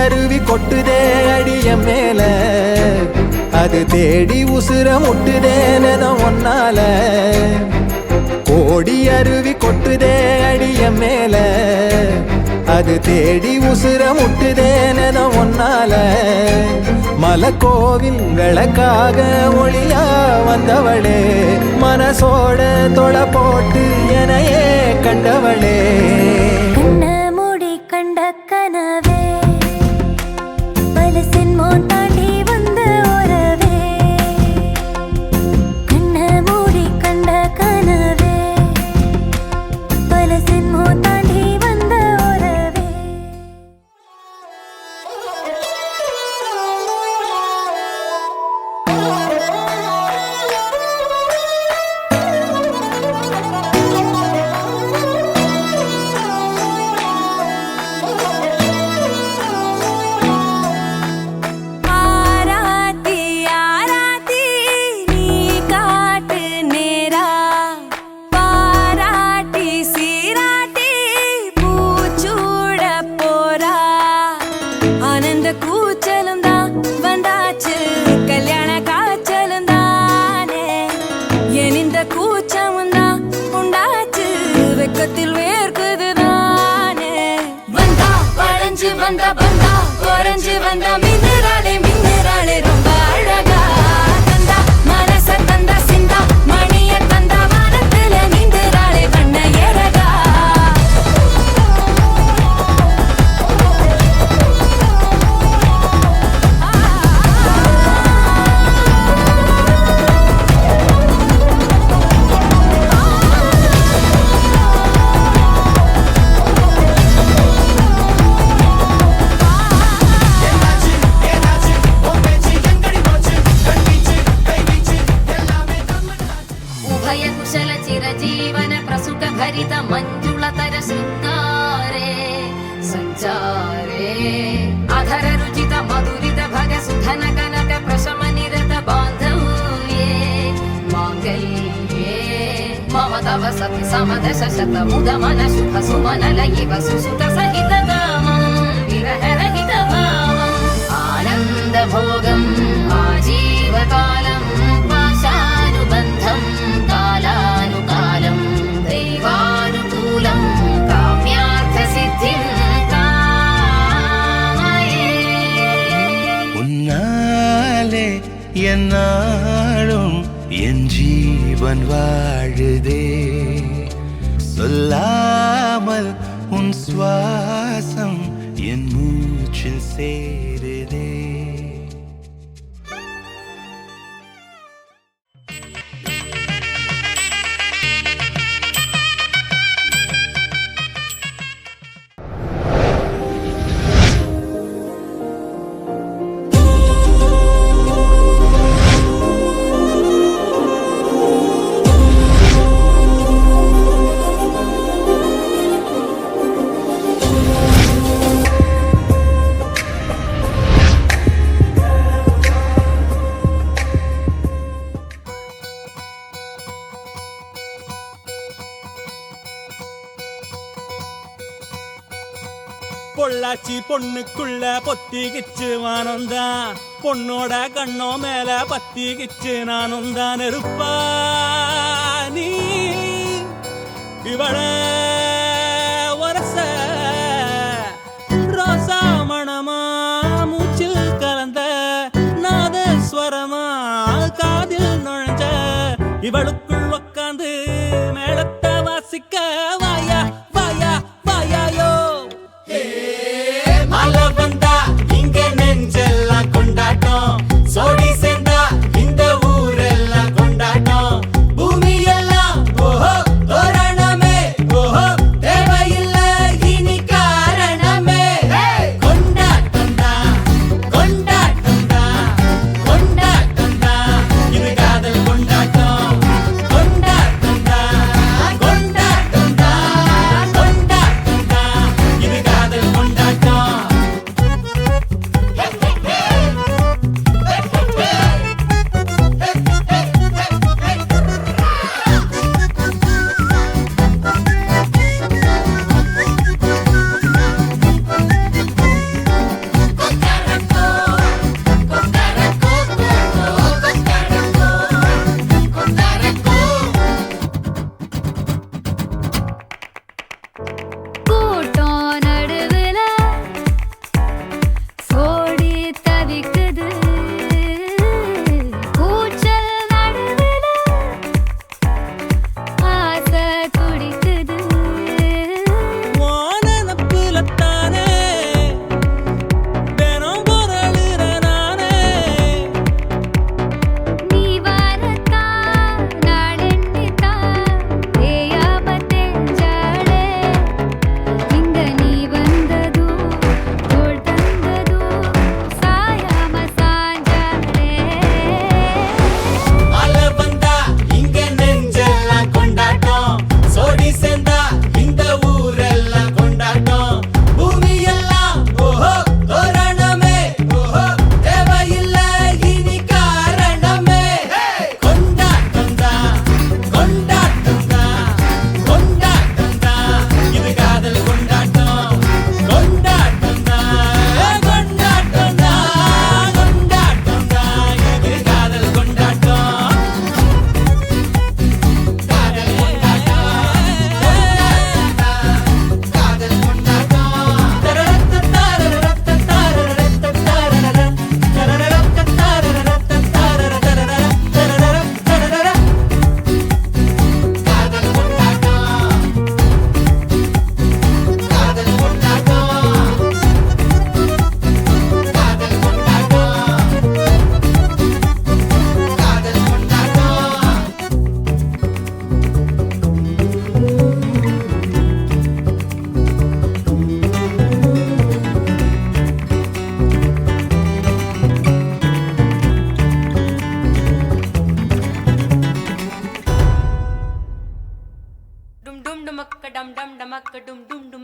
அருவி கொட்டுதே அடிய மேல அது தேடி உசுர முட்டுதேன ஒன்னால கோடி அருவி கொட்டுதே அடிய மேல அது தேடி உசுர முட்டுதேன ஒன்னால மலக்கோவில் விளக்காக ஒளியா வந்தவளே மனசோட தொட போட்டு எனையே கண்டவளே மூடி கண்ட கனவே பலசின்மோ தாண்டி வந்த உறவே கண்ண மூடி கண்ட கனவே பலசின்மோ தாண்டி வந்த உறவே வந்தா வந்தா குறைஞ்சு வந்தா மின்னராளே ரொம்ப அழகா தந்தா மனச தந்தா சிந்தா மணிய தந்தா வானத்துல நீந்துராளே வண்ண ஏறகா भरित मंजुलतर शृंगारे संचारे अधर रुचित मधुरित भग सुधन कनक प्रशम निरत बांधव्ये मांगल्ये मम तव सति समदश शत मुद मन शुभ सुमन लयिव सुसुत सहित गामं विरह रहित भावम् आनंद भोगं आजीवकालं पाशानुबन्धं कालानुकालं दैवानुकूलं काम्यार्थसिद्धिं कामये उन्नाले என்னாலும் என் ஜீவன் வாழுதே சொல்லாமல் உன் சுவாசம் என் மூச்சில் சேருதே பொள்ளாச்சி பொண்ணுக்குள்ள பொத்திக்கிச்சு வானந்தான் பொண்ணோட கண்ணோ மேல பத்திக்கிச்சு நானும் தான் இருப்பா நீ இவள வரச ரோசா மணமா மூச்சில் கலந்த நாதஸ்வரமா காதில் நுழைஞ்ச இவளுக்குள் உக்காந்து மேளத்தை வாசிக்க வாயா வாயா வாயாயோ மழை வந்தா இங்க நெஞ்செல்லாம் கொண்டாட்டம் சோடி சேர்ந்தா இந்த ஊரெல்லாம் கொண்டாட்டம் பூமி எல்லாம் ஓஹோ தோரணமே ஓஹோ தேவையில்ல இனி காரணமே கொண்டாட்டம் தான் கொண்டாட்டம் தான் கொண்டாட்டம் தான் இது காதல் கொண்டாட்டம்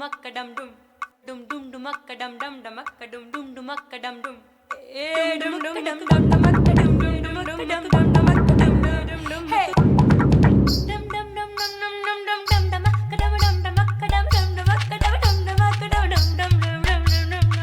dumakka dum dum dum dumakka dum dum dumakka dum dumakka dum dum dum dum dumakka dum dumakka dum dumakka dum hey dum dum dum dum dum dum dum dumakka dum dumakka dum dumakka dum dumakka dum dum dum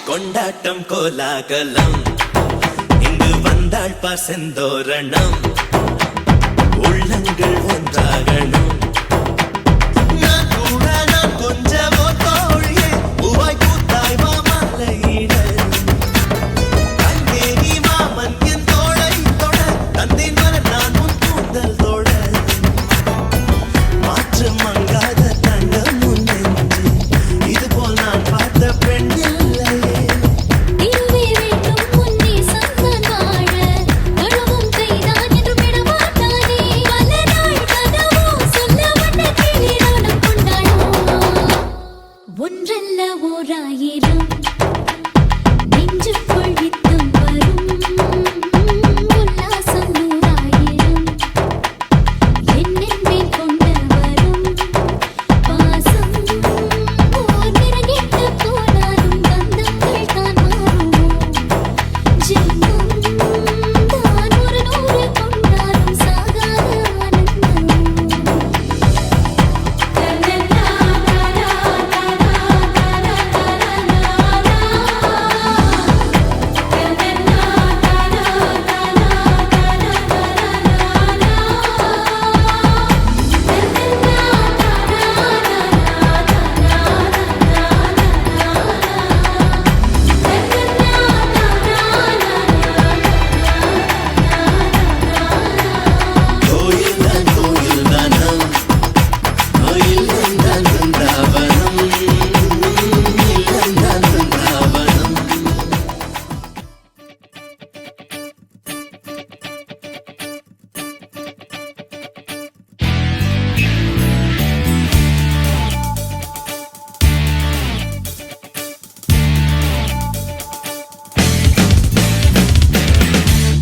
கொண்டாட்டம் கோலாகலம் இங்கு வந்தாள் பசந்தோரணம் உள்ளங்கள் ஒன்றாகணும் நான் கூட நான் கொஞ்சமோ தோழியே பூவாய் பூத்தாய் மாமலையிட கண்டேனி மாமன் என் தோளை தொட தந்தேன் வர நான் உன் கூந்தல் தொட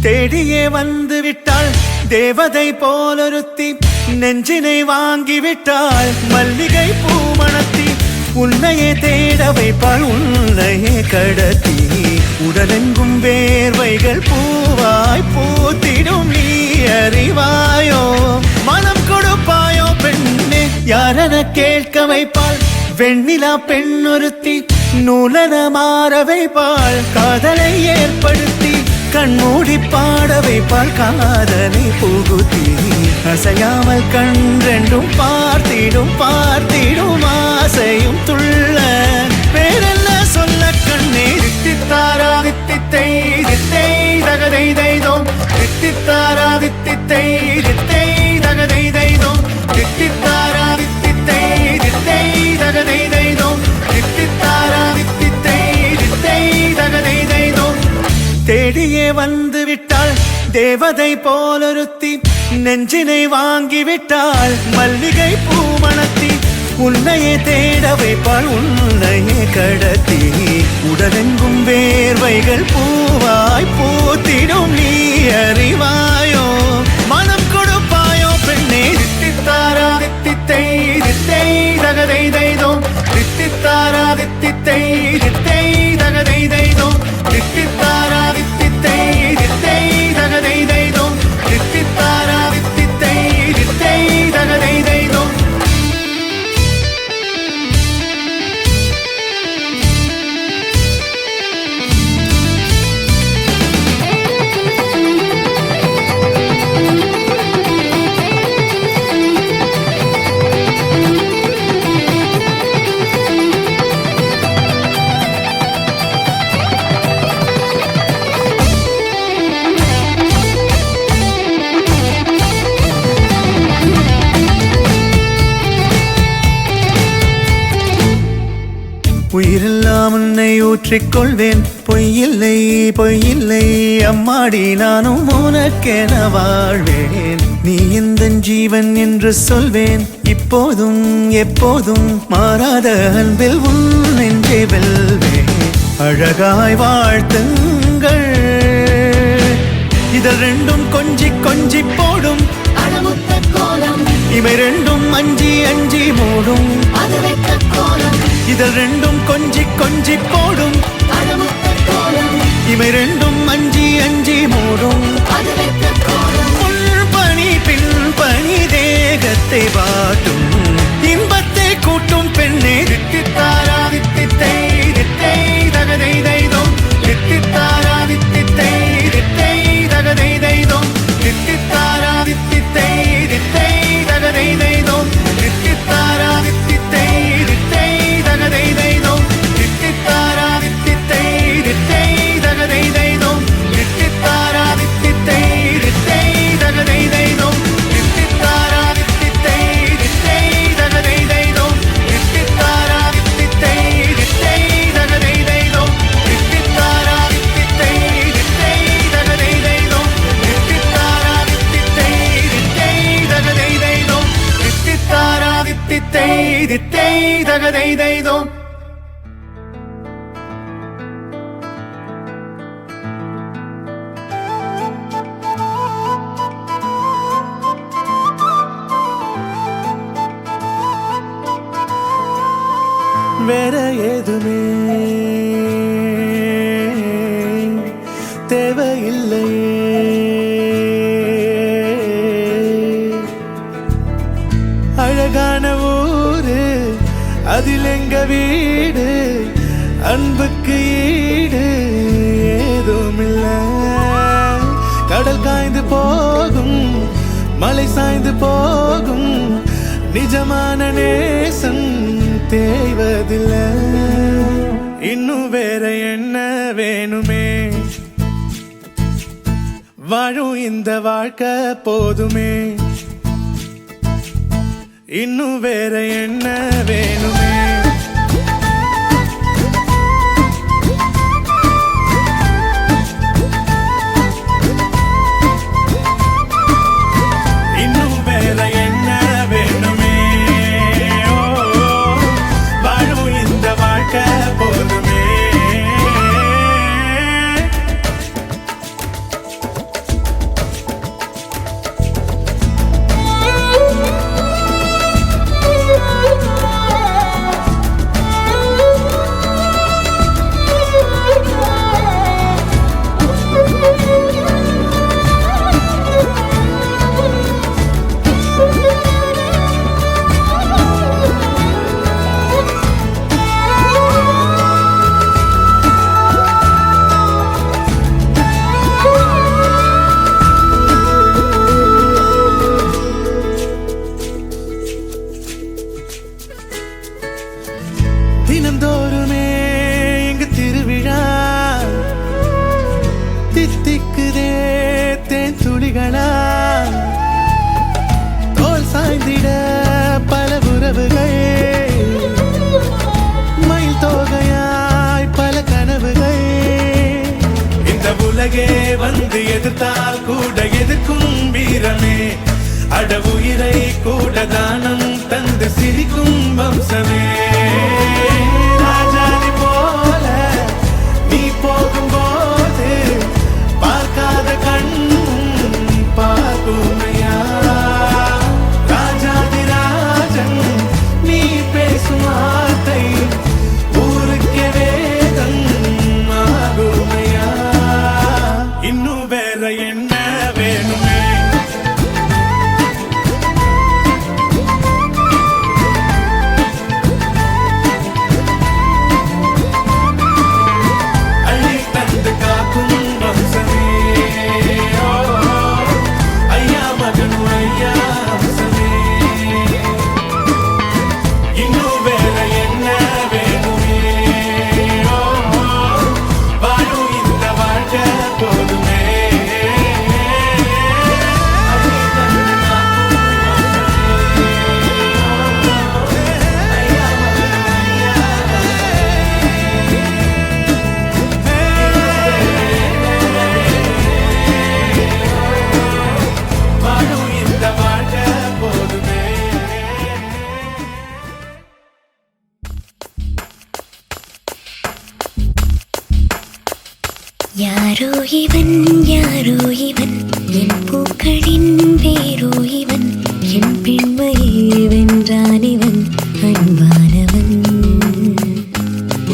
தேடியே வந்து விட்டாள் தேவதை போலொருத்தி நெஞ்சினை வாங்கி விட்டாள் மல்லிகை பூ மணத்தி உன்னையே தேட வைப்பாள் உன்னையே கடத்தி உடலெங்கும் வேர்வைகள் பூவாய் பூத்திடும் நீ அறிவாயோ மனம் கொடுப்பாயோ பெண்ணே யாரென கேட்க வைப்பாள் வெண்ணிலா பெண்ணொருத்தி நூலன மாற வைப்பாள் காதலை ஏற்படுத்தி கண்மூடி பாட வைப்பாள் காதலை புகுத்தி அசையாமல் கண் ரெண்டும் பார்த்திடும் பார்த்திடும் ஆசையும் துள்ள பேரெல்ல சொல்ல கண்ணே தித்தித்தாரா தித்தித்தை தித்தை தகதை தைதோம் தித்தித்தாரா தித்தித்தை தித்தை தகதை தைதோம் தித்தித்தாரா தித்தித்தை தித்தை தகதை தைதோம் தித்தித்தாரா தித்தித்தை தித்தை தகதை தைதோம் தேடியே வந்து விட்டாள் தேவதை போலொருத்தி நெஞ்சினை வாங்கி விட்டாள் மல்லிகை பூ மணத்தி உன்னையே தேட வைப்பாள் உன்னையே கடத்தி உடலெங்கும் வேர்வைகள் பூவாய் பூத்திடும் நீ அறிவாயோ மனம் கொடுப்பாயோ பெண்ணே தித்தித்தாரா தித்தித்தை தித்தை தகதை தைதோம் தித்தித்தாரா தித்தித்தை தித்தை தகதை தைதோம் தித்தித்தாரா தித்தித்தை தித்தை தகதை தைதோம் தித்தித்தாரா தித்தித்தை தித்தை தகதை தைதோம் உயிரெல்லாம் உன்னை ஊற்றிக்கொள்வேன் பொய்யில்லை பொய்யில்லை அம்மாடி நானும் உனக்கென வாழ்வேன் நீ இந்த ஜீவன் என்று சொல்வேன் இப்போதும் எப்போதும் மாறாத அன்பில் உன் நெஞ்சை வெல்வேன் அழகாய் வாழ்த்துங்கள் இதழ் ரெண்டும் கொஞ்சி கொஞ்சி போடும் அடமுத்த கோலம் இவை ரெண்டும் அஞ்சி அஞ்சி மூடும் அது வெட்ட கோலம் இதழ் ரெண்டும் கொஞ்சி கொஞ்சி போடும் அடமுத்த கோலம் இவை ரெண்டும் அஞ்சி அஞ்சி மூடும் அது வெட்ட கோலம் முன்பணி பின்பணி தேகத்தை வாட்டும் இன்பத்தை கூட்டும் பெண்ணே தித்தித்தாரா தித்தித்தை தித்தை தகதை தைதோம் தித்தித்தாரா தித்தித்தை தித்தை தகதை தைதோம் தித்தித்தாரா தித்தித்தை தித்தை தகதை தைதோம் தித்தித்தாரா தித்தித்தை தித்தை தகதை தைதோம் தித்தித்தாரா தித்தித்தை தித்தை தகதை தைதோம் தித்தித்தாரா தித்தித்தை தித்தை தகதை தைதோம் தித்தித்தாரா தித்தித்தை தித்தை தகதை தைதோம் தித்தித்தாரா தித்தித்தை தித்தை தகதை தைதோம் தித்தித்தாரா தித்தித்தை தித்தை தகதை தைதோம் தித்தித்தாரா தித்தித்தை தித்தை தகதை தைதோம் தித்தித்தாரா தித்தித்தை தித்தை தகதை தைதோம் வேற ஏதுமே தேவையில்லையே அழகான ஊரு அதில் எங்க வீடு அன்புக்கு ஈடு ஏதுமில்ல கடல் காய்ந்து போகும் மலை சாய்ந்து போகும் நிஜமான நேசம் தேய்வதில்லை இன்னும் வேற என்ன வேணுமே வாழும் இந்த வாழ்க்கை போதுமே இன்னும் வேற என்ன வேணுமே இன்னும் வேற என்ன வேணுமே ஓ, வாழும் இந்த வாழ்க்கை போதுமே துளிகளா தோல் சாய்ந்திட பல உறவுகள் மயில் தோகையாய் பல கனவுகள் இந்த உலகே வந்து எதிர்த்தால் கூட எதிர்க்கும் வீரமே அட உயிரை கூட தானம் தந்து சிரிக்கும் வம்சமே ராஜாதி போல நீ போகும்போது பார்க்காத கண்ணும் பார்க்குமையா ராஜாதி ராஜன் நீ பேசும் வார்த்தை ஊருக்கே வேதம் ஆகுமையா இன்னும் வேற என்ன வேணுமே அள்ளி தந்து காக்கும் வம்சமே ஓ, ஐயா மகனு ஐயா வம்சமே இன்னும் வேற என்ன வேணுமே ஓ, வாழும் இந்த வாழ்க்கை போதுமே அள்ளி தந்து காக்கும் வம்சமே ஐயா மகனு ஐயா வாழும் இந்த வாழ்க்கை போதுமே யாரோ இவன் யாரோ இவன் என் பூக்களின் வேரோ இவன் என் பெண்மையை வென்றான் இவன் அன்பானவன்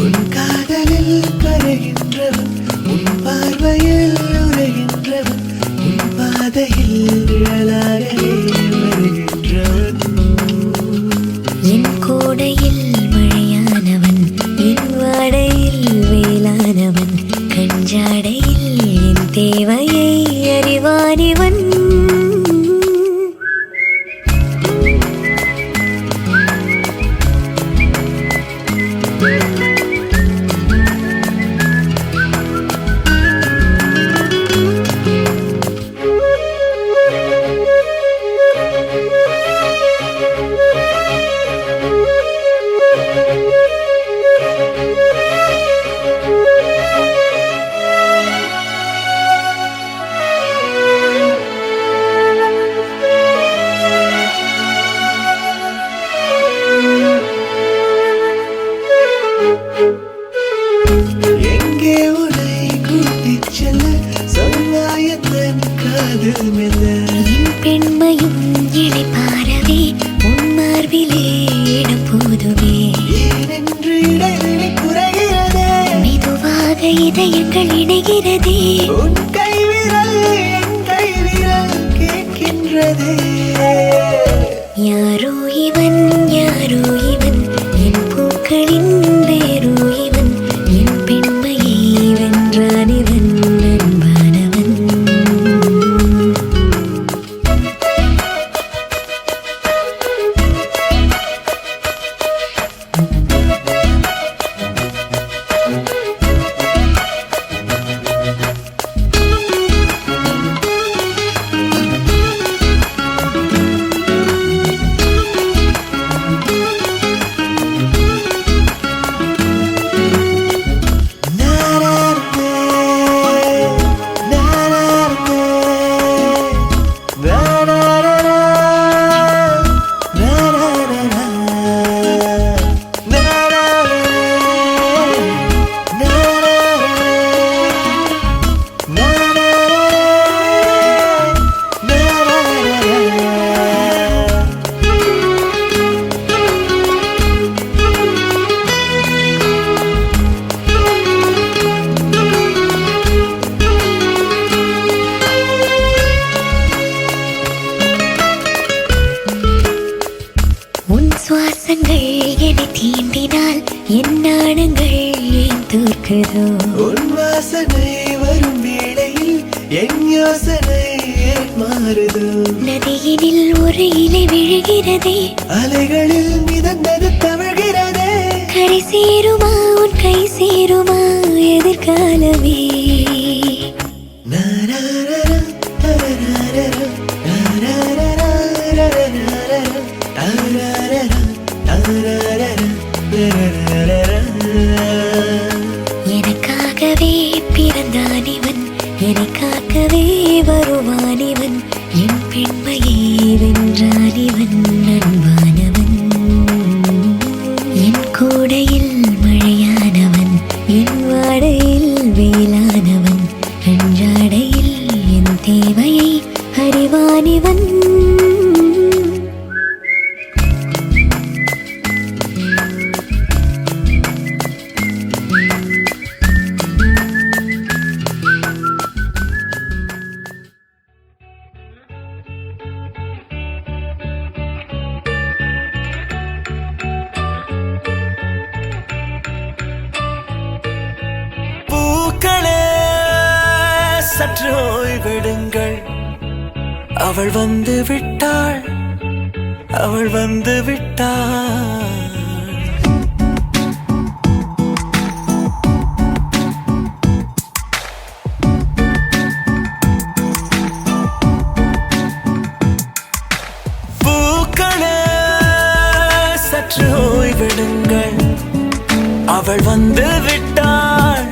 உன் காதலில் கரைகின்றவன் உன் பார்வையில் உரைகின்றவன் உன் பாதையில் நிழலாகவே வருகின்றவன் என் கோடையில் மழையானவன் என் வாடையில் வேளானவன் கஞ்சாடையில் என் தேவையை அறிவானிவன் எங்கே உன்னை கூட்டிச் செல்ல சொல்லாயத்தன் காதல் மெல்ல என் பெண்மையும் இளைப்பாரவே உன் மார்பிலே இடம் போதுமே ஏனென்று இடைவெளி குறைகிறதே மெதுவாக இதயங்கள் இணைகிறதே உன் கைவிரல் என் கைவிரல் கேட்கின்றதே யாரோ இவன் யாரோ இவன் என் பூக்களின் வேரோ இவன் என் பெண்மையை வென்றான் இவன் அன்பானவன் சுவாசங்கள் என்னை தீண்டினால் என் நாணங்கள் ஏன் தோற்குதோ உன் வாசனை வரும் வேளையில் என் யோசனை ஏன் மாறுதோ நதியினில் ஒரு இலை விழுகிறதே அலைகளில் மிதந்தது தவழ்கிறதே கரை சேருமா உன் கை சேருமா எதிர்காலமே நாராரா, நாராரா. எனக்காகவே பிறந்தான் இவன், எனக்காகவே வருவான் இவன், என் பெண்மையை வென்றான் இவன், அன்பானவன், என் கோடையில் மழையானவன், என் வாடையில் வெயிலானவன், அன்றாடையில் என் தேவையை அறிவான் இவன். பூக்களே சற்று ஓய்வெடுங்கள், அவள் வந்து விட்டாள், அவள் வந்து விட்டாள். பூக்களே சற்று ஓய்வெடுங்கள், அவள் வந்து விட்டாள்,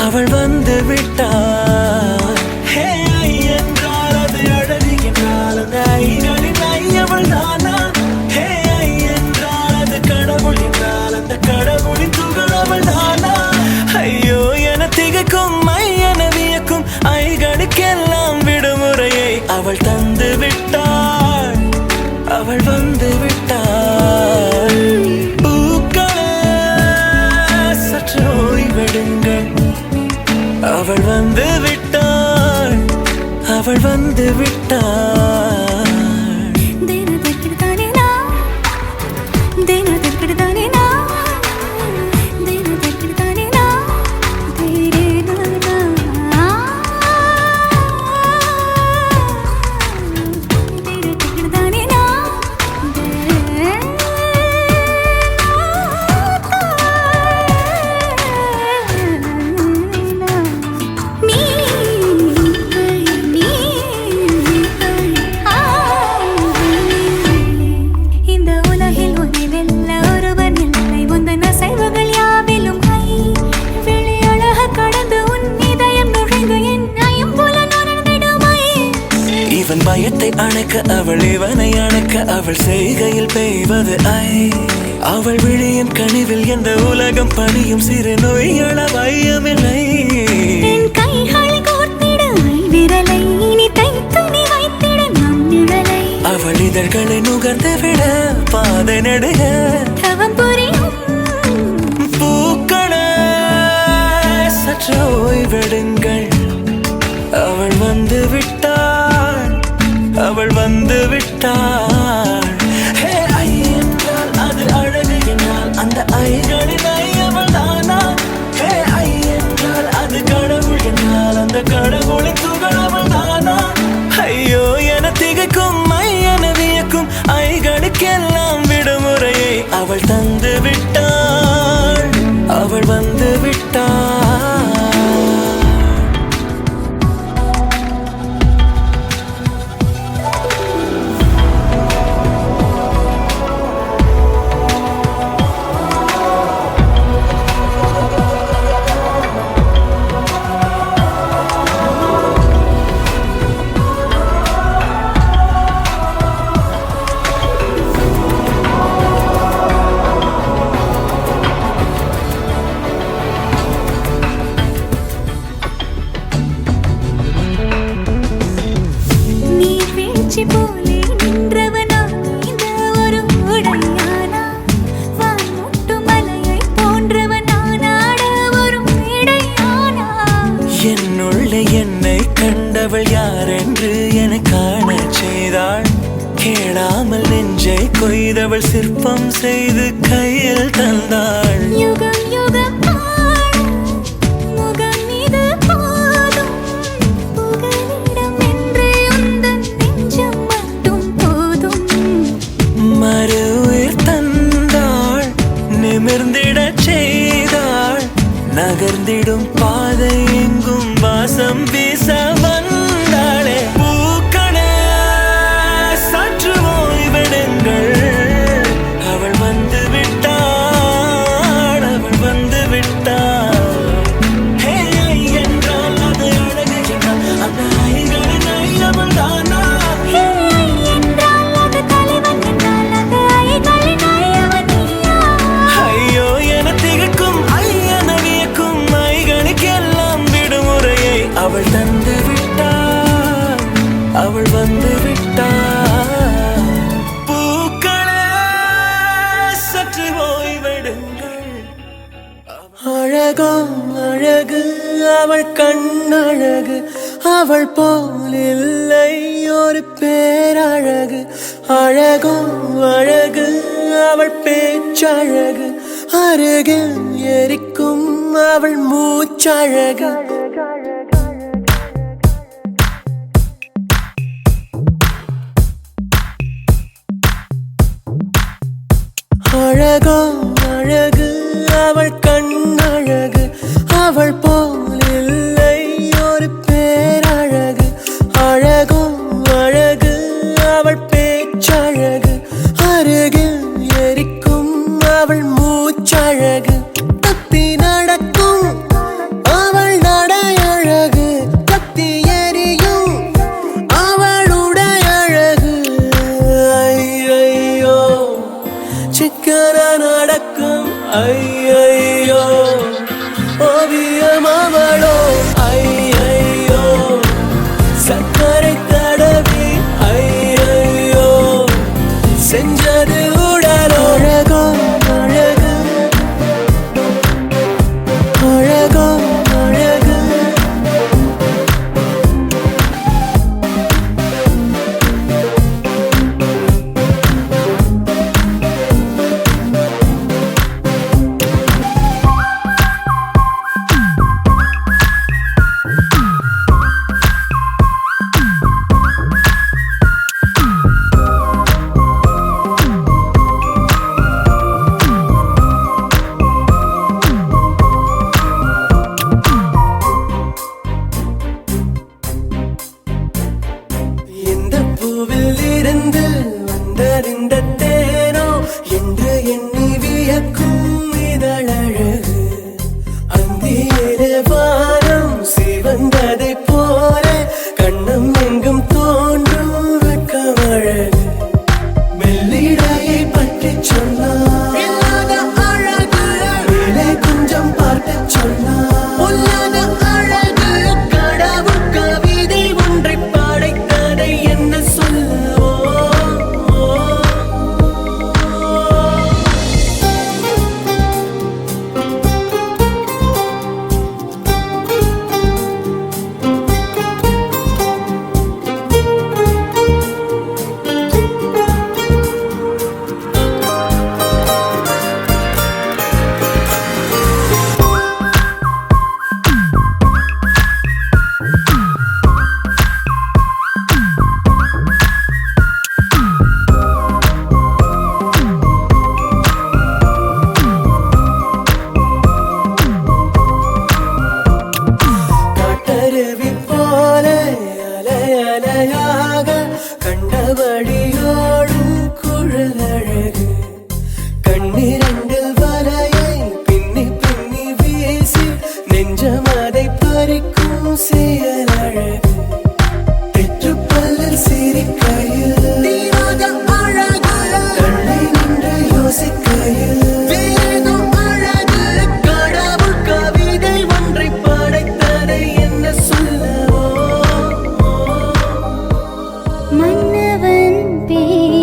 அவள் வந்து விட்டாள். ஹே ஐ என்றால் அது அழகு என்றால் அந்த ஐகளின் ஐ அவள் தானா? ஹே ஐ என்றால் அது கடவுள் என்றால் அந்த கடவுளின் துகள் அவள் தானா? ஐயோ என திகைக்கும் ஐ என வியக்கும் ஐகளுக்கெல்லாம் விடுமுறையை அவள் தந்து விட்டாள், அவள் வந்து விட்டாள். பூக்களே சற்று ஓய்வெடுங்கள், அவள் வந்து விட்டாள், அவள் வந்து விட்டாள். இவன் பயத்தை அணைக்க அவள் இவனை அணைக்க அவள் செய்கையில் பெய்வது ஐ. அவள் விழியின் கனிவில் எந்த உலகம் பணியும் சிறு நோய்கள வையமில்லை. அவள் இதழ்களை நுகர்ந்து விட பாதை நடுக பூக்களே சற்று ஓய்வெடுங்கள், அவள் வந்து விட்டாள், அவள் வந்து விட்டாள். ஹே ஐ என்றால் அது அழகு என்றால் அந்த ஐகளின் ஐ அவள் தானா? ஹே ஐ என்றால் அது கடவுள் என்றால் அந்த கடவுளின் துகள் அவள் தானா? ஐயோ என திகைக்கும் ஐ என வியக்கும் ஐகளுக்கெல்லாம் விடுமுறையை அவள் தந்து விட்டாள், அவள் வந்து விட்டாள். என்னுள்ளே என்னை கண்டவள் யாரென்று என காண செய்தாள். கேளாமல் நெஞ்சை கொய்தவள் சிற்பம் செய்து கையில் தந்தாள். யுகம் யுகம் மறு உயிர் தந்தாள், நிமிர்ந்திடச் செய்தாள், நகர்ந்திடும் பாதை எங்கும் வாசம் வீச வந்தாளே. பூக்களே சற்று ஓய்வெடுங்கள், அவள் வந்து அவள் வந்து விட்டாள். பூக்களே சற்று ஓய்வெடுங்கள். அழகோ அழகு அவள் கண்ணழகு, அவள் போல் இல்லை ஒரு பேரழகு. அழகோ அழகு அவள் பேச்சழகு, அருகில் எரிக்கும் அவள் மூச்சழகு. அழகோ அழகு அவள் கண்ணழகு, அவள் போல் இல்லை ஒரு பேரழகு. அழகோ அழகு அவள் பேச்சழகு, அருகில் எரிக்கும் அவள் மூச்சழகு. தப்பி நடக்கும் அவள் நடையழகு, தப்பி எரியும் அவளுடைய அழகு. ஐயையோ சிக்கன நடக்கும், ஐயையோ ஓவியம் அவளோ. ஐயையோ சக்கரை தடவி, ஐயையோ செஞ்சது உடலோ. அழகோ அழகு அழகோ அழகு. எந்த பூவில் இருந்து வந்தறிந்த தேனோ என்று எண்ணி வியக்கும் இதழழகு. அந்தியிலே வானம் சிவந்ததை போல கண்ணம் எங்கும் தோன்றும் வெட்கமழகு. மெல்லிடையை பற்றி சொன்னார் இல்லாத அழகு, மேலே கொஞ்சம் பார்த்து சொன்னார் பொல்லாத அழகு. கடவுள் கவிதை ஒன்றை படைத்ததை என்ன சொல்லுவோ. காட்டருவி போல அலை அலையாக கண்டபடியோடும் குழலழகு. கண்ணிரண்டில் வலையை பின்னி பின்னி வீசி நெஞ்சம் அதை பறிக்கும் செயலழகு. தெற்றுப்பல்லில் சிரிக்கையில் தீராத அழகு, தள்ளி நின்று யோசிக்கையில் வேறேதும் அழகு. கடவுள் கவிதை ஒன்றை படைத்ததை என்ன சொல்லவோ. மன்னவன் பேர்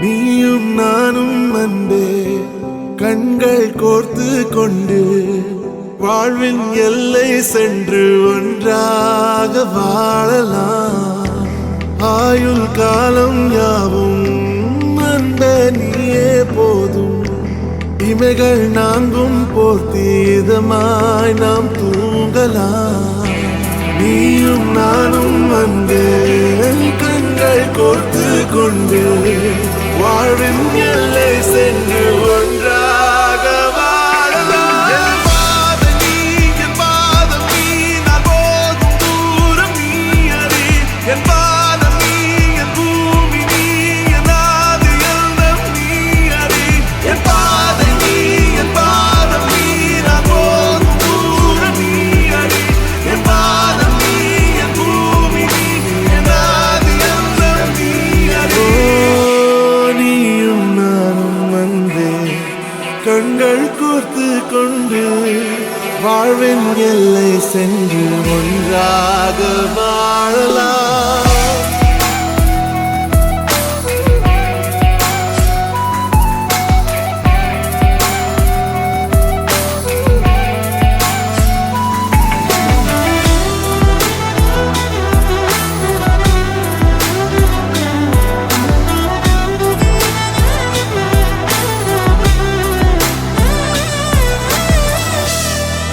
நீயும் நானும் அன்பே கண்கள் கோர்த்து கொண்டு வாழ்வின் எல்லை சென்று ஒன்றாக வாழலாம். ஆயுள் காலம் யாவும் அன்பே நீயே போதும். இமைகள் நான்கும் போர்த்தி இதமாய் நாம் தூங்கலாம். நீயும் நானும் அன்பே கண்கள் கோர்த்து கொண்டு வாழ்வின் எல்லை சென்று ஒன்றாக வாழலாம். என் பாதம் நீ, என் பாதம் நீ, நான் போகும் தூரம் நீ அறி. என் பாதம் நீ, என் பூமி நீ, என் ஆதி எல்லாம் நீ அறி. என் பாதம் நீ, என் பாதம் நீ, நான் போகும் தூரம் நீ அறி. என் பாதம் நீ, என் பூமி நீ, என் ஆதி எல்லாம் நீ அறி. நீயும் நானும் வந்தே கண்கள் கோர்த்து கொண்டு வாழ்வின் எல்லை சென்று ஒன்றாக வாழலாம்.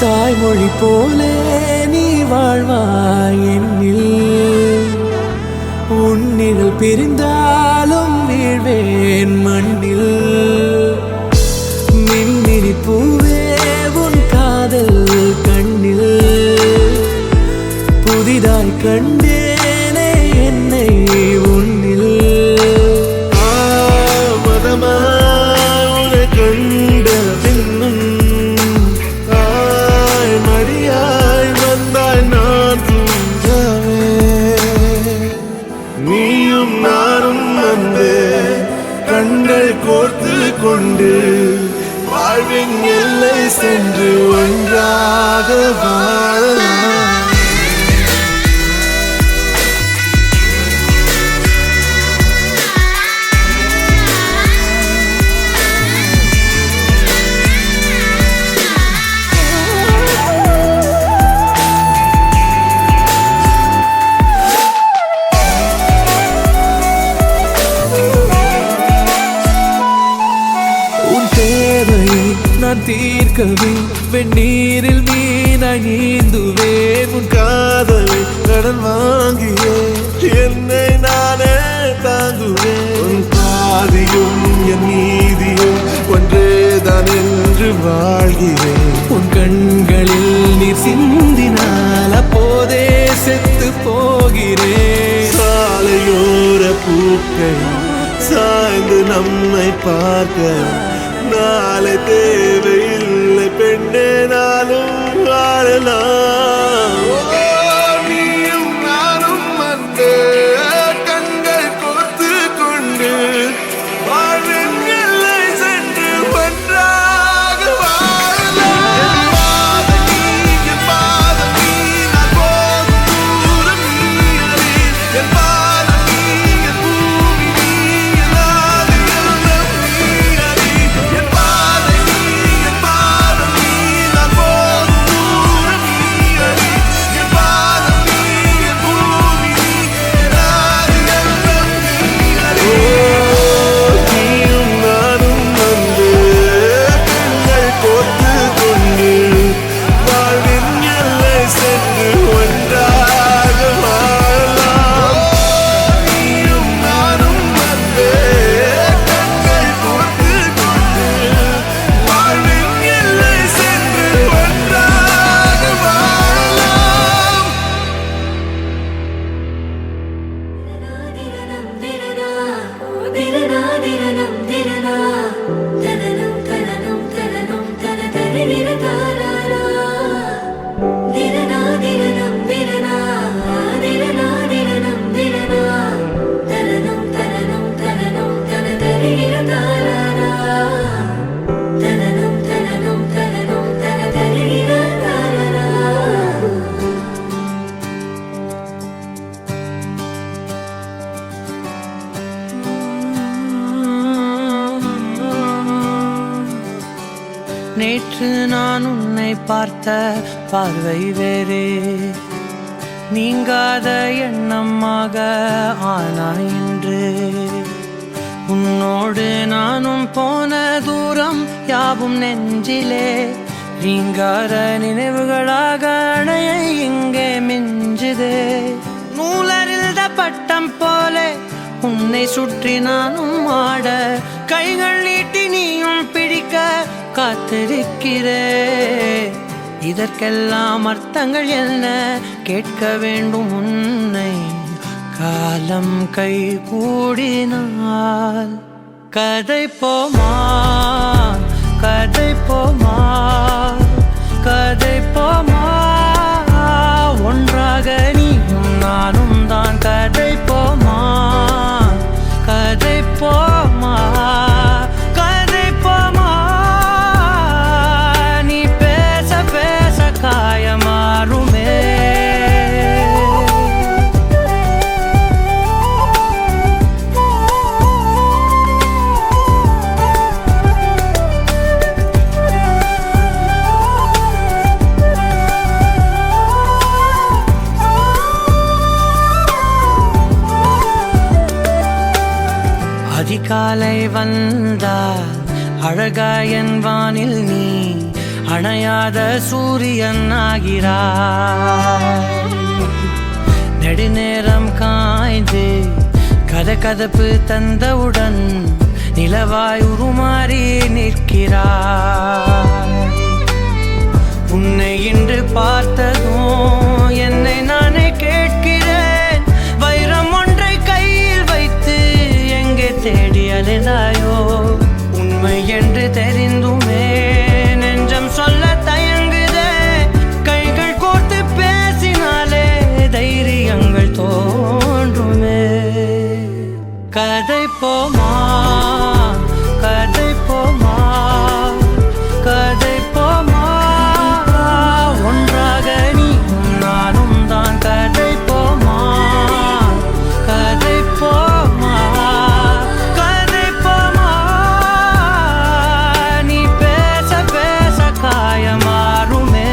தாய்மொழி போலே நீ வாழ்வாய் என்னில். உன்னில் பிரிந்தாலும் வீழ்வேன் மண்ணில். மின்மினி பூவே உன் காதல் கண்ணில் புதிதாய் கண்டேனே என்னை உன்னில். மதமாய் கண்ட பின்னும் மடியாய் வந்தாய் நான் தூங்கவே. நீயும் நானும் வந்தே கண்கள் கோர்த்து கொண்டு வாழ்வின் எல்லை சென்று ஒன்றாக வாழலாம். நான் தீர்க்கவே வெந்நீரில் மீனாய் நீந்துவேன். உன் காதலை கடன் வாங்கியே என்னை நானே தாங்குவேன். உன் பாதியும் என் நீதியும் ஒன்றேதான் என்று வாழ்கிறேன். உன் கண்களில் நீர் சிந்தினால் அப்போதே செத்து போகிறேன். சாலையோர பூக்கள் சாய்ந்து நம்மை பார்க்க நாளை தேவையில்லை பெண்ணே நானும் வாழலாம். உன்னை பார்த்த பார்வை வேறே, நீங்காத எண்ணமாக ஆனாய் இன்று. உன்னோடு நானும் போன தூரம் யாவும் நெஞ்சிலே, நீங்காத நினைவுகளாக அணைய இங்கே மிஞ்சுதே. நூலறிந்த பட்டம் போலே உன்னை சுற்றி நானும் ஆட, கைகள் நீட்டி நீயும் பிடிக்க காத்திருக்கிறே. இதற்கெல்லாம் அர்த்தங்கள் என்ன கேட்க வேண்டும் உன்னை, காலம் கை கூடினால். கதை போமா கதை போமா கதை போமா, ஒன்றாக நீயும் நானும் தான். கதை போமா கதை போமா கதை போமா, நீ பேச பேச காயமாறுமே. அதிகாலை வந்தால் அழகாயன் வானில் நீ அணையாத சூரியன் ஆகிறாய். நெடுநேரம் காய்ந்து கதகதப்பு தந்தவுடன் நிலவாய் உருமாறி நிற்கிறாய். உன்னை இன்று பார்த்ததும் என்னை நானே கேட்கிறேன், வைரம் ஒன்றை கையில் வைத்து எங்கே தேடி அலைந்தாயோ. உண்மை என்று தெரிந்துமே நெஞ்சம் சொல்ல தயங்குதே, கைகள் கோர்த்து பேசினாலே தைரியங்கள் தோன்றுமே. கதை போமா கதை போமா கதை போமா, ஒன்றாக நீயும் நானும் தான். கதை போமா கதை போமா கதை போமா, நீ பேச பேச காயமாறுமே.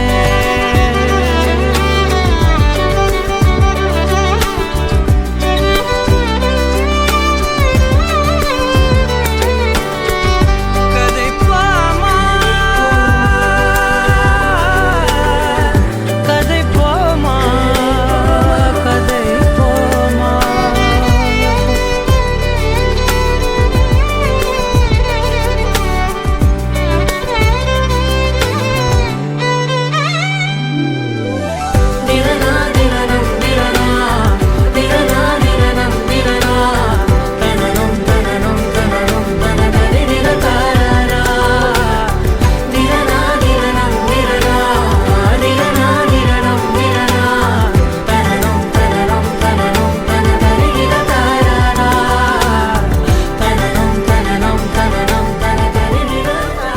கதை போமா கதை போமா கதை போமா. திரனா திரனம் திரனா திரனா திரனம் திரனா, தனனம் தனனம் தனனம் தனதரி திரதாரா. திரனா திரனம் திரனா திரனா திரனம் திரனா, தனனம் தனனம் தனனம் தனதரி திரதாரா. தனனம் தனனம் தனனம் தனதரி திரதாரா.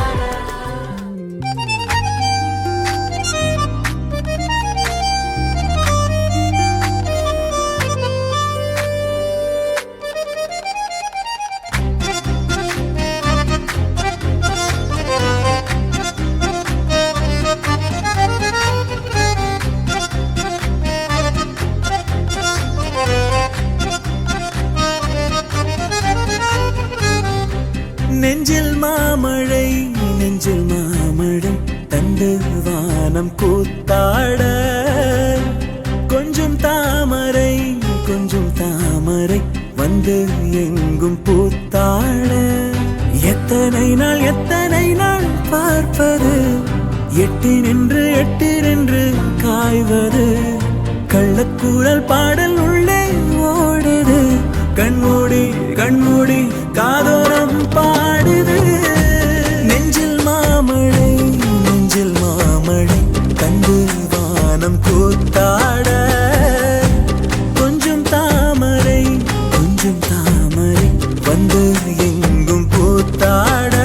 நெஞ்சில் மாமழை நெஞ்சில் மாமழை தந்து வானம் கூத்தாட, கொஞ்சம் தாமரை கொஞ்சம் தாமரை வந்து எங்கும் பூத்தாட. எத்தனை நாள் பார்ப்பது, எட்டி நின்று காய்வது, கள்ளக்கூறல் பாடல் உள்ளே ஓடுது. கண்மூடி கண்மூடி காதோரம் பாடுது. நெஞ்சில் மாமழை நெஞ்சில் மாமழை தந்து வானம் கூத்தாட, கொஞ்சம் தாமரை வந்து எங்கும் பூத்தாட.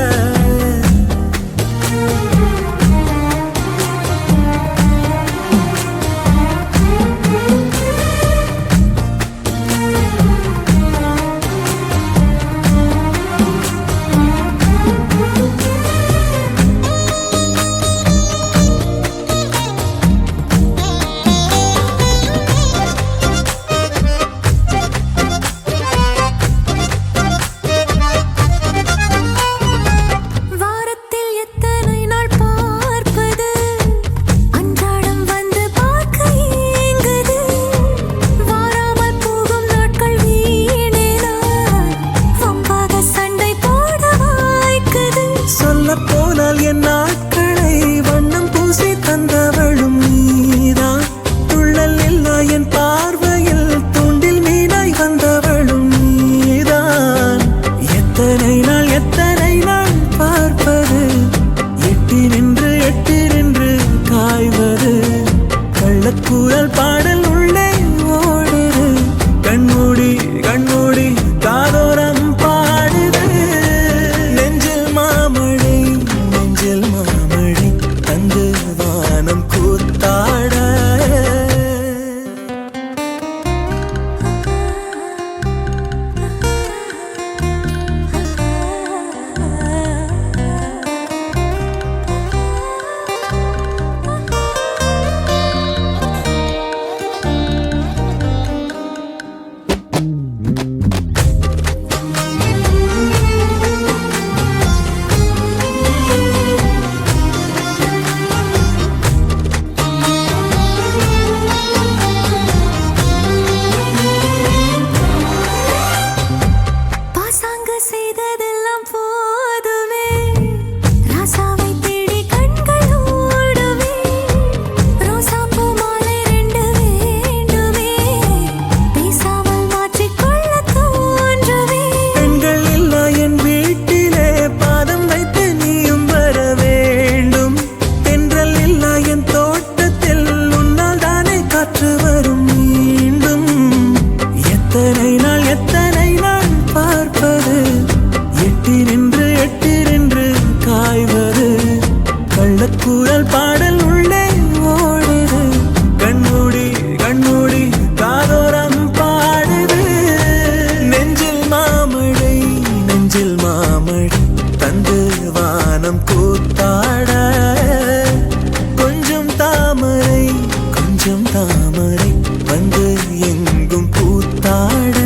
தாமரை வந்து எங்கும் பூத்தாட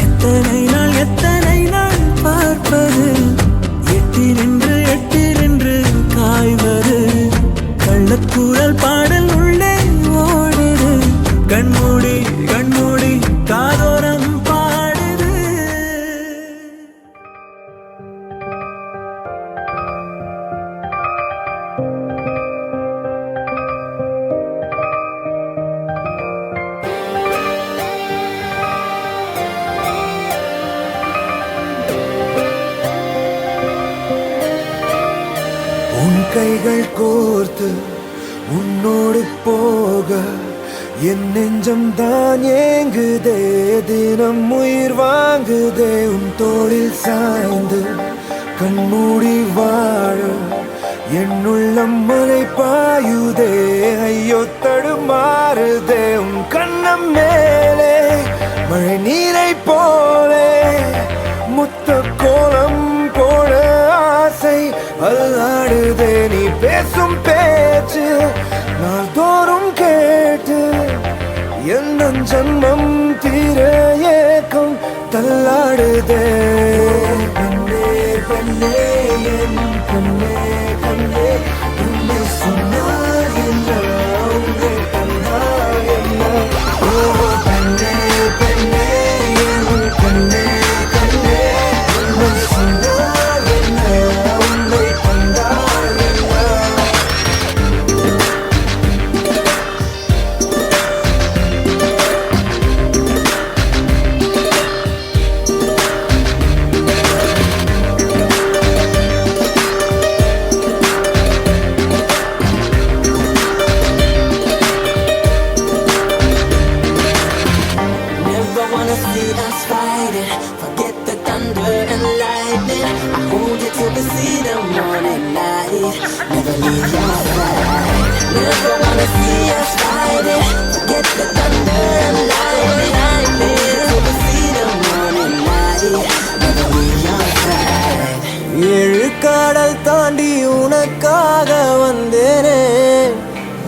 எத்தனை நாள் பார்ப்பது எட்டினின்று காய்வது கள்ளக்கூறல் பாடல் உள்ளே ஓடுது கண்மூடி காதோரம் பாடுது. உன் கைகள் கோர்த்து உன்னோடு போக என் நெஞ்சம் தான் ஏங்குதே தினம் உயிர் வாங்குதே உன் தோளில் சாய்ந்து கண்மூடி வாழ என் உள்ளம் மலை பாயுதே ஐயோ தடுமாறுதே உன் கண்ணம் மேலே மழை நீரை போலே முத்த கோலம் போட ஆசை அல்லாடுதே நீ பேசும் பேச்சு நாள்தோறும் கேட்டு என் ஜன்மம் தீர ஏக்கம் தள்ளாடுதே. கண்ணே கண்ணே என் கண்ணே கண்ணே உன்னை சொன்னால் என்ன உன்னை கண்டால் என்ன ஓ கண்ணே கண்ணே என் கண்ணே கண்ணே உன்னை சொன்னால் என்ன உன்னை கண்டால் என்ன. Never wanna see us fighting. Forget the thunder and lightning. I hold you till we see the morning light. Never leave your side. Never wanna see us fighting. Forget the thunder and lightning. Till we see the morning light. Never leave your side. ஏழு கடல் தாண்டி உனக்காக வந்தேனே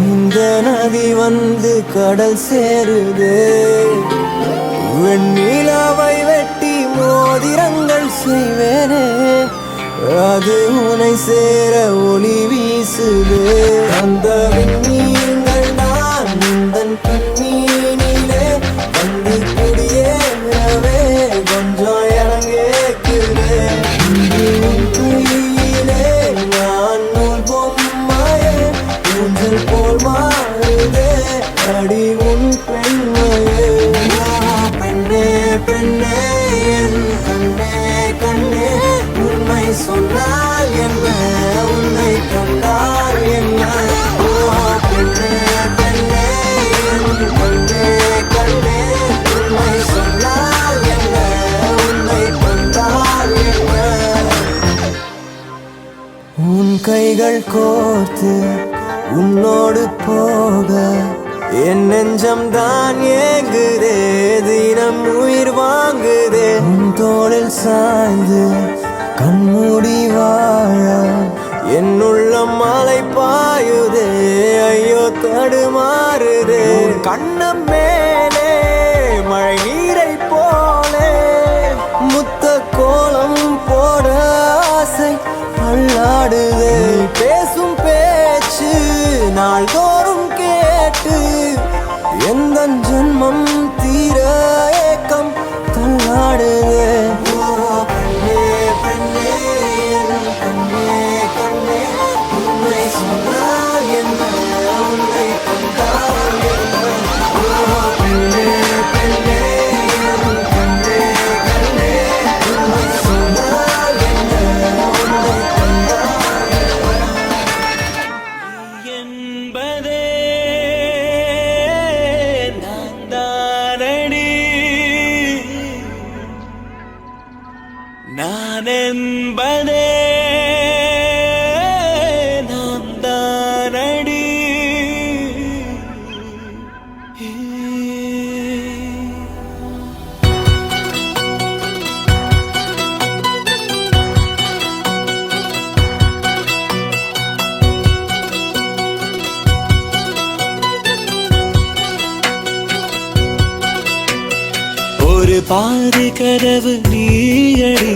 இந்த நதி வந்து கடல் சேருதே வெண்ணிலாவை வெட்டி மோதிரங்கள் செய்வேனே அது உனை சேர ஒளி வீசுதே அந்த விண்மீன்கள் நான் உந்தன் கண்ணீனிலே வந்து குடியேறவே கொஞ்சம் இறங்கேக்குதே கையிலே நான் நூல் பொம்மையே ஊஞ்சல் போல் மாறுதே அடி உன் பெண்மையே பெண்ணே பெண்ணே என் கண்ணே கண்ணே உண்மை சொன்னால் என்ன உன்னை கண்டால் என்ன ஓ பெண்ணே பெண்ணே என் கண்ணே கண்ணே உண்மை சொன்னால் என்ன உன்னை கண்டால் என்ன. உன் கைகள் கோர்த்து உன்னோடு போக என் நெஞ்சம் தான் ஏங்குதே தினம் உயிர் வாங்குதே உன் தோளில் சாய்ந்து கண்மூடி வாழ என் உள்ளம் மலை பாயுதே ஐயோ தடுமாறுதே கண்ணம் மேலே மழை நீரை போலே முத்த கோலம் போட ஆசை அல்லாடுதே பேசும் பேச்சு நாள்தோறும் கேட்டு எந்த ஜன்மம் தீர ஏக்கம் தள்ளாடுதே ஓ பெண்ணே பெண்ணே என் கண்ணே கண்ணே உன்னை சொன்னால் என்ன உன்னை கண்டால் என்ன ஓ பெண்ணே பெண்ணே என் கண்ணே கண்ணே உன்னை சொன்னால் என்ன உன்னை கண்டால் என்பதே நான் ஒரு பாதி கதவு நீயடி,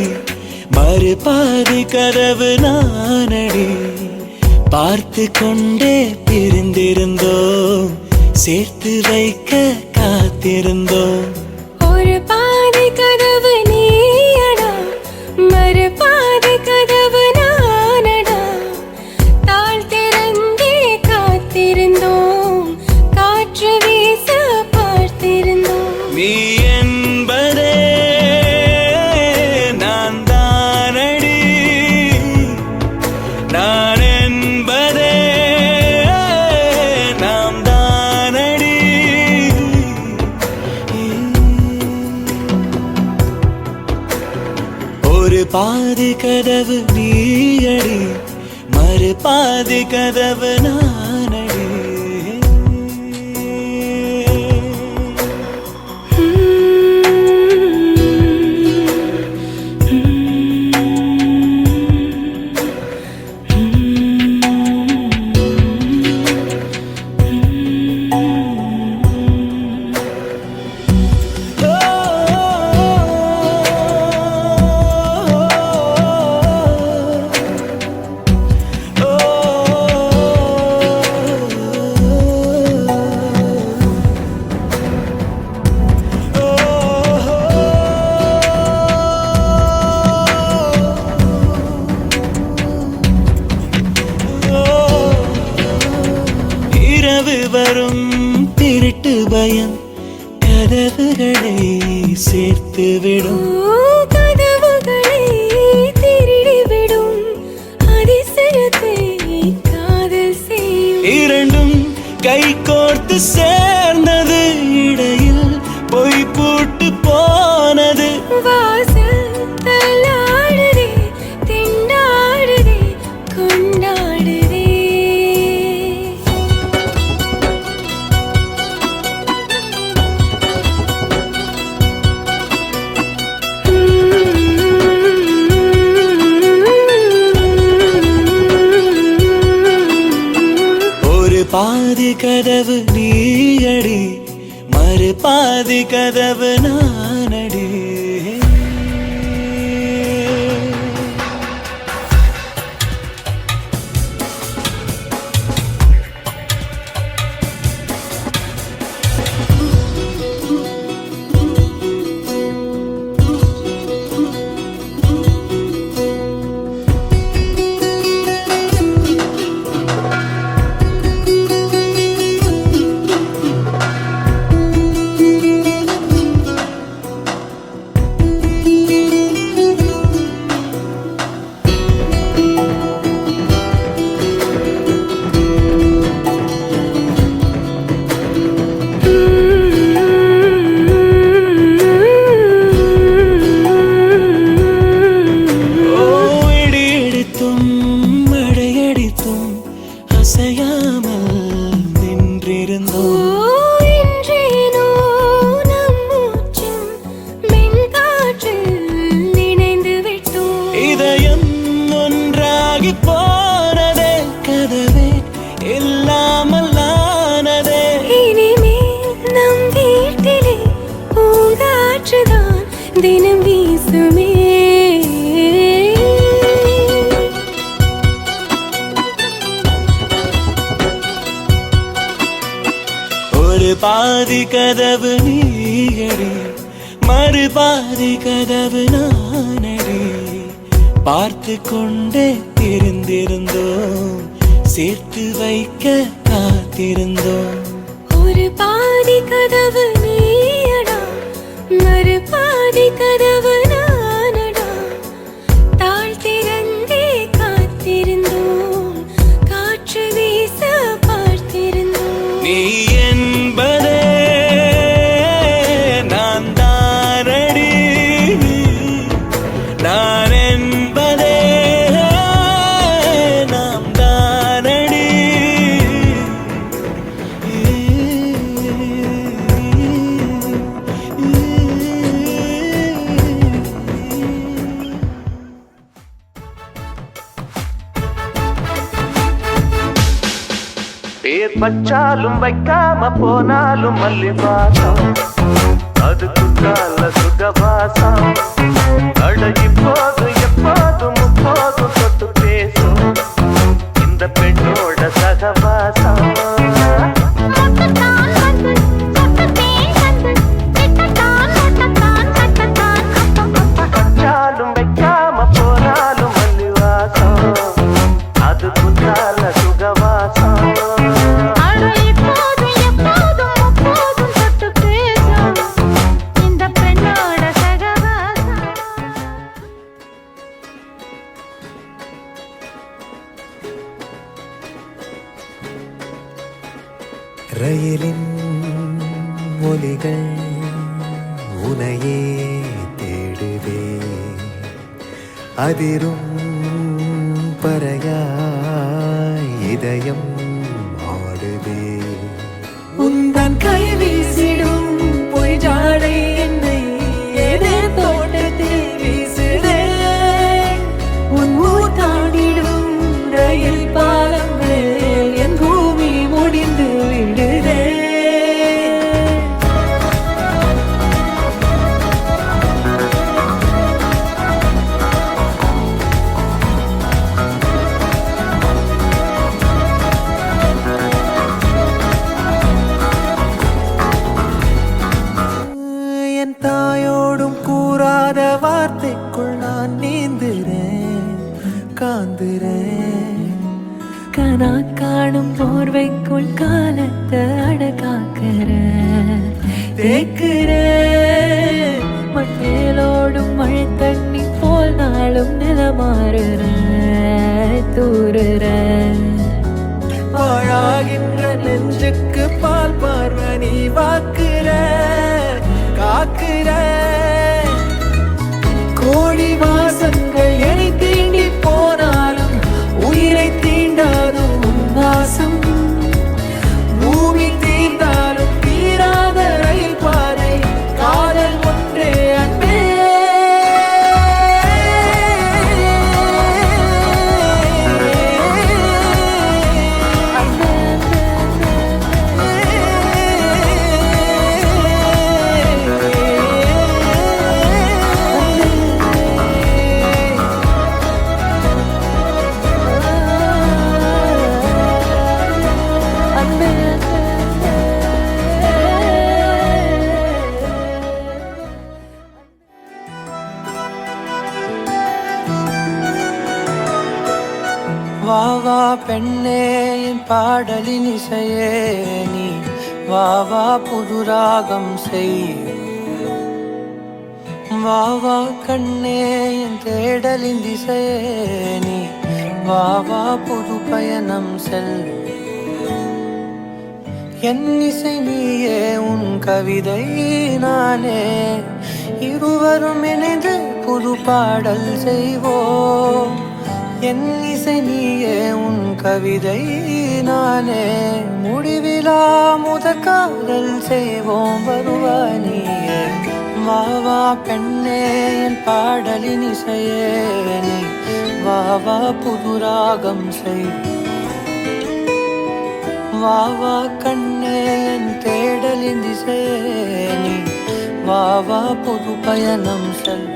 மறுபாதி கதவு நானடி. பார்த்து கொண்டே பிரிந்திருந்தோம், சேர்த்து வைக்க காத்திருந்தோம். ஒரு பாதி கதவு நீயடா, மறுபாதி கதவு நானடா. தாழ் திறந்தே காத்திருந்தோம், காற்று வீச பார்த்திருந்தோம். நீ என்பதே நான் தானடி, நான் என்பதே நாம் தானடி. ஒரு பாதி கதவு நீயடி, மறுபாதி கதவு நானடி. இரவு வரும் திருட்டு பயம் கதவுகளை சேர்த்துவிடும். கதவுகளை திருடிவிடும், அதிசயத்தை காதல் செய்யும். இரண்டும் கை கோர்த்து சேர்ந்தது, இடையில் பொய் பூட்டு போனது. வாசல் தள்ளாடுதே, திண்டாடுதே, கொண்டாடுதே. ஒரு பாதி கதவு நீயடி, மறுபாதி கதவு நானடி. அசையாமல் நின்றிருந்தோம். இன்றேனோ நம் மூச்சும் மென்காற்றில் இணைந்து விட்டோம். இதயம் ஒன்றாகி போனதே, கதவே இல்லாமல் ஆனதே. இனிமேல் நம் வீட்டிலே பூங்காற்றுதான் தினம் வீசுமே. ஒரு பாதி கதவு நீயடி, மறுபாதி கதவு நானடி. பார்த்து கொண்டே தெரிந்திருந்தோம், சேர்த்து வைக்க காத்திருந்தோம். ஒரு பாதி கதவு நீயடா, மறுபாதி கதவு நானடா. தாழ் திறந்தே காத்திருந்தோம், காற்று வீச பார்த்திருந்தோம். நீ என்பதே நான் தானடி, நான் என்பதே நாம் தானடி. பேர் பச்சாலும் வைக்காம போனாலும் மல்லி வாசம் அது குத்தால சுகவாசம் அழகி போது எப்போதும் முப்போதும் தொட்டு பேசும் இந்த பெண்ணோட சகவாசம் வச்சாலும் வைக்காம போனாலும் மல்லிவாசம் அது குத்தால சுகவாசம் ரயிலின் ஒலிகள் உனையே தேடுவே அதிரும் பறையாய் இதயம் ஆடுவே உந்தன் கை வீசிடும் பொய் ஜாடை என்னை ஏதே தோட்டத்தில் வீசுதே உன் ஊர் தாண்டிடும் ரயில் பாலம் மேல் என் பூமி முடிந்து விடுதே என் தாயோடும் கூறாத வார்த்தைக்குள் நான் நீந்துறேன் காந்துறேன் கனா காணும் போர்வைக்குள் காலத்தை அடக்காக்கிற தேக்குற மண்ணேலோடும் மழை தண்ணி போல் நாளும் நிலமாறுற தூறுற பாழாகின்ற நெஞ்சுக்கு பால் பார்வை நீ வாக்குற காக்குற கோடி வாசங்கள் என்னை தீண்டி போனாலும் உயிரை தீண்டாதும் வாசம் பூமி தீர்ந்தாலும் தீராத ரயில் பாதை காதல் ஒன்றே அன்பே வா வா பெண்ணே என் பாடலின் இசையே நீ வா வா புது ராகம் செய் வா வா கண்ணே என் தேடலின் திசையே நீ வா வா புது பயணம் செல் என் இசை நீயே உன் கவிதை நானே இருவரும் இணைந்து புது பாடல் செய்வோம் என் இசை நீயே உன் கவிதை நானே முடிவிலா முதற் காதல் செய்வோம் வருவா நீயே வா வா பெண்ணே என் பாடலின் இசையே நீ வா வா புது ராகம் செய் வா வா கண்ணே என் தேடலின் திசையே நீ வா வா புது பயணம் செல்